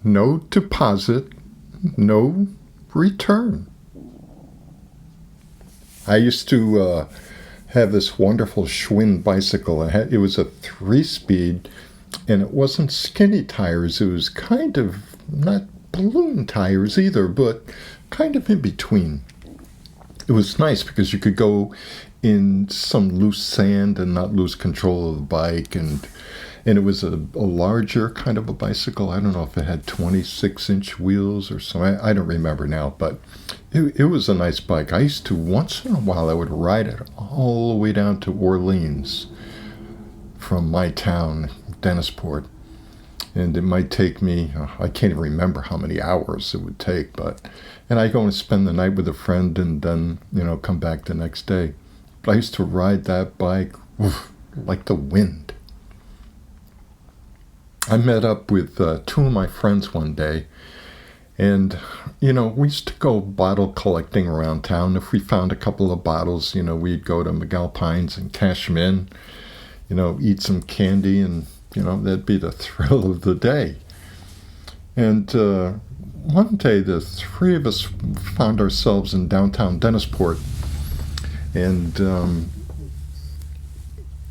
no deposit, no return. I used to have this wonderful Schwinn bicycle. It was a 3-speed, and it wasn't skinny tires. It was kind of not balloon tires either, but kind of in between. It was nice because you could go in some loose sand and not lose control of the bike, and it was a larger kind of a bicycle. I don't know if it had 26-inch wheels or something. I don't remember now, but it was a nice bike. I used to, once in a while, I would ride it all the way down to Orleans from my town, Dennisport. And it might take me, I can't even remember how many hours it would take, and I go and spend the night with a friend and then, come back the next day. But I used to ride that bike like the wind. I met up with 2 of my friends one day, and, we used to go bottle collecting around town. If we found a couple of bottles, we'd go to McAlpine's and cash them in, eat some candy, and, that'd be the thrill of the day. And one day, the 3 of us found ourselves in downtown Dennisport, and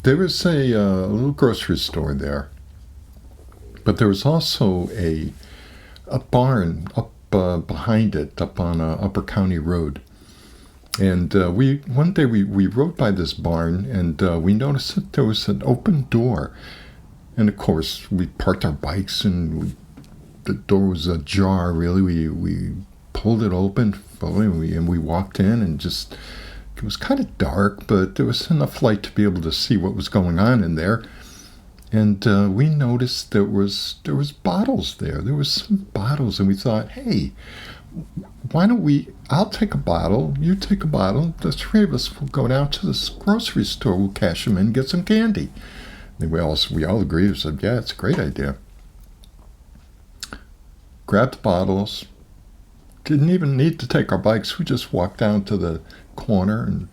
there was a little grocery store there. But there was also a barn up behind it, up on Upper County Road. And one day we rode by this barn, and we noticed that there was an open door. And of course, we parked our bikes, and the door was ajar, really. We pulled it open, and we walked in, and just, it was kind of dark, but there was enough light to be able to see what was going on in there. And we noticed there was bottles there. There was some bottles, and we thought, hey, why don't I'll take a bottle, you take a bottle, the 3 of us will go down to this grocery store, we'll cash them in and get some candy. And we all agreed and said, yeah, it's a great idea. Grabbed the bottles, didn't even need to take our bikes. We just walked down to the corner and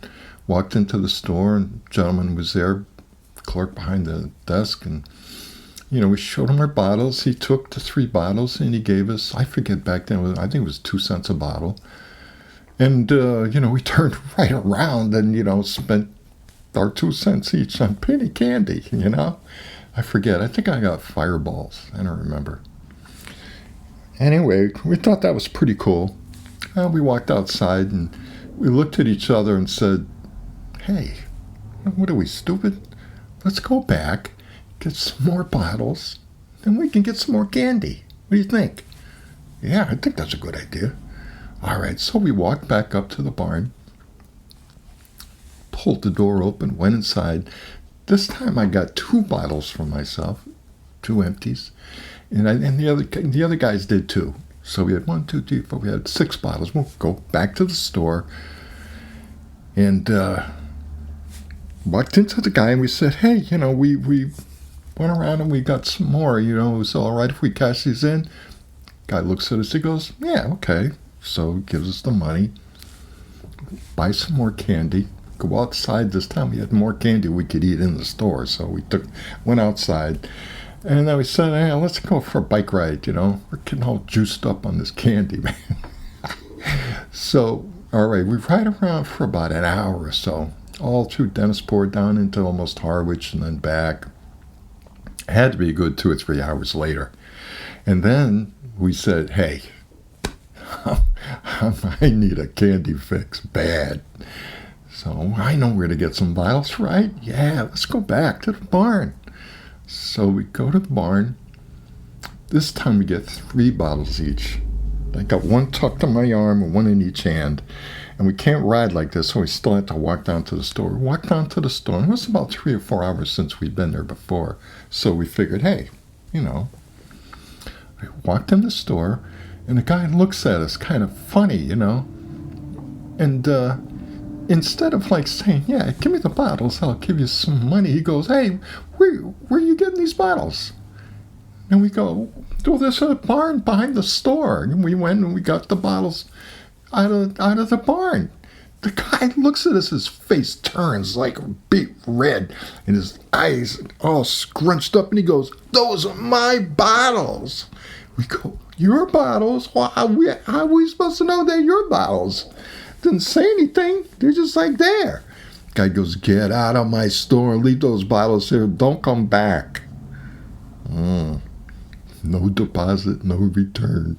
walked into the store, and the gentleman was there, clerk behind the desk, and we showed him our bottles. He took the 3 bottles and he gave us, I forget back then, I think it was 2 cents a bottle. And we turned right around and spent our 2 cents each on penny candy. I forget, I think I got Fireballs, I don't remember. Anyway, we thought that was pretty cool. We walked outside and we looked at each other and said, hey, what are we, stupid? Let's go back, get some more bottles, and we can get some more candy. What do you think? Yeah, I think that's a good idea. All right, so we walked back up to the barn, pulled the door open, went inside. This time I got 2 bottles for myself, 2 empties, and the other guys did too. So we had 1, 2, 3, 4. We had 6 bottles. We'll go back to the store, and walked into the guy and we said, hey, we went around and we got some more, it was all right if we cash these in. Guy looks at us, he goes, yeah, okay. So he gives us the money, buy some more candy, go outside. This time we had more candy we could eat in the store, so we went outside, and then we said, hey, let's go for a bike ride, we're getting all juiced up on this candy, man. So, all right, we ride around for about an hour or so, all through Dennisport down into almost Harwich and then back. It had to be a good 2 or 3 hours later. And then we said, hey, I need a candy fix bad. So I know where to get some bottles, right? Yeah, let's go back to the barn. So we go to the barn. This time we get 3 bottles each. I got 1 tucked on my arm and 1 in each hand. And we can't ride like this, so we still had to walk down to the store. We walked down to the store, and it was about 3 or 4 hours since we'd been there before. So we figured, hey, I walked in the store, and the guy looks at us kind of funny, And instead of saying, yeah, give me the bottles, I'll give you some money, he goes, hey, where are you getting these bottles? And we go, well, there's a barn behind the store. And we went and we got the bottles out of the barn. The guy looks at us, his face turns like beet red, and his eyes all scrunched up, and he goes, "Those are my bottles." We go, "Your bottles? Well, how are we supposed to know they're your bottles?" Didn't say anything. They're just like there. Guy goes, "Get out of my store. Leave those bottles here. Don't come back." No deposit, no return.